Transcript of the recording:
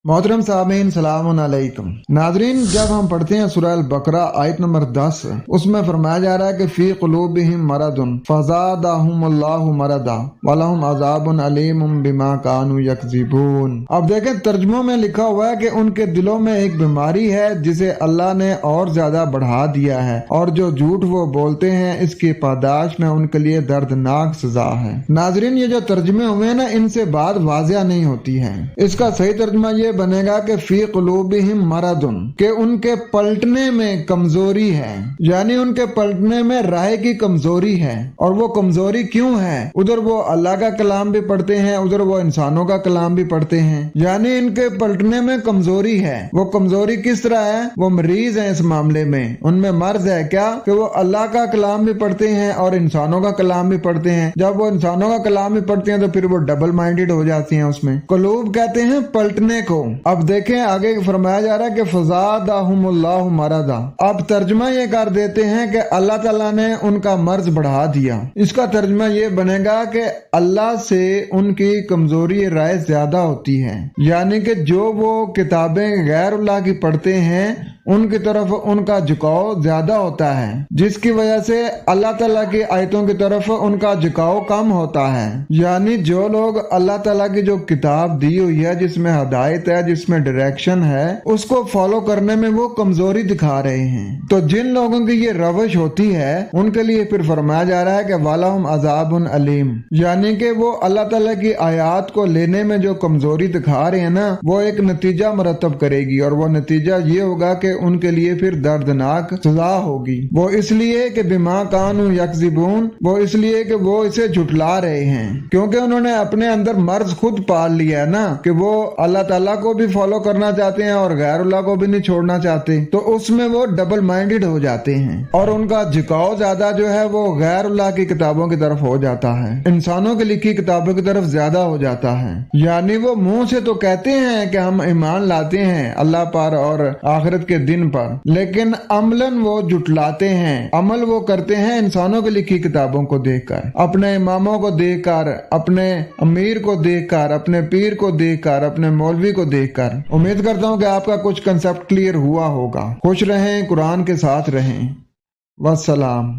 मोहतरम सामीन सलामुन अलैकुम। नाजरीन, जब हम पढ़ते हैं सूरह अल-बकरा आयत नंबर 10, उसमें फरमाया जा रहा है कि फी क़ुलूबिहिम मरदुन फ़ज़ादहुमुल्लाहु मरदा वलहुम अज़ाबुन अलीमुम बिमा कानू यकज़िबून। अब देखें, तर्जुमों में लिखा हुआ है कि उनके दिलों में एक बीमारी है जिसे अल्लाह ने और ज्यादा बढ़ा दिया है, और जो झूठ वो बोलते हैं इसकी पादाश में उनके लिए दर्दनाक सजा है। नाजरीन, ये जो तर्जुमे हुए हैं ना, इनसे बात वाज़िया नहीं होती है। इसका सही तर्जुमा ये बनेगा कि फी क़ुलूबिहिम मरदुन, के उनके पलटने में कमजोरी है, यानी उनके पलटने में राह की कमजोरी है। और वो कमजोरी क्यों है? उधर वो अल्लाह का कलाम भी पढ़ते हैं, उधर वो इंसानों का कलाम भी पढ़ते हैं, यानी इनके पलटने में कमजोरी है। वो कमजोरी किस तरह है? वो मरीज है इस मामले में। उनमें मर्ज है क्या कि वो अल्लाह का कलाम भी पढ़ते हैं और इंसानों का कलाम भी पढ़ते हैं। जब वो इंसानों का कलाम भी पढ़ते हैं तो फिर वो डबल माइंडेड हो जाती हैं। उसमें कुलूब कहते हैं पलटने को। अब देखें, आगे फरमाया जा रहा है कि फ़ज़ादहुमुल्लाहु मरदा। अब तर्जुमा ये कर देते हैं कि अल्लाह ताला ने उनका मर्ज बढ़ा दिया। इसका तर्जुमा ये बनेगा कि अल्लाह से उनकी कमजोरी राय ज्यादा होती है, यानी कि जो वो किताबें गैरुल्लाह की पढ़ते हैं उनकी तरफ उनका झुकाव ज्यादा होता है, जिसकी वजह से अल्लाह ताला की आयतों की तरफ उनका झुकाव कम होता है। यानी जो लोग अल्लाह ताला की जो किताब दी हुई है, जिसमें हदायत है, जिसमें डायरेक्शन है, उसको फॉलो करने में वो कमजोरी दिखा रहे हैं। तो जिन लोगों की ये रवश होती है उनके लिए फिर फरमाया जा रहा है कि वालहुम अज़ाबुन अलीम, यानी कि वो अल्लाह ताला की आयात को लेने में जो कमजोरी दिखा रहे हैं ना, वो एक नतीजा मरतब करेगी, और वो नतीजा ये होगा कि उनके लिए फिर दर्दनाक सजा होगी। वो इसलिए कि बिमा कानू यकज़िबून, वो इसलिए कि वो इसे झुठला रहे हैं, क्योंकि उन्होंने अपने अंदर मर्ज खुद पाल लिया है ना, कि वो अल्लाह ताला को भी फॉलो करना चाहते हैं और गैरुल्लाह को भी नहीं छोड़ना चाहते। तो उसमें वो डबल माइंडेड हो जाते हैं और उनका झुकाव ज्यादा जो है वो गैरुल्लाह की किताबों की तरफ हो जाता है, इंसानों की लिखी किताबों की तरफ ज्यादा हो जाता है। यानी वो मुंह से तो कहते हैं कि हम ईमान लाते हैं अल्लाह पर और आखिरत के दिन पर, लेकिन अमलन वो जुटलाते हैं। अमल वो करते हैं इंसानों की लिखी किताबों को देखकर, अपने इमामों को देखकर, अपने अमीर को देखकर, अपने पीर को देखकर, अपने मौलवी को देखकर। उम्मीद करता हूँ कि आपका कुछ कंसेप्ट क्लियर हुआ होगा। खुश रहें, कुरान के साथ रहें। वस्सलाम।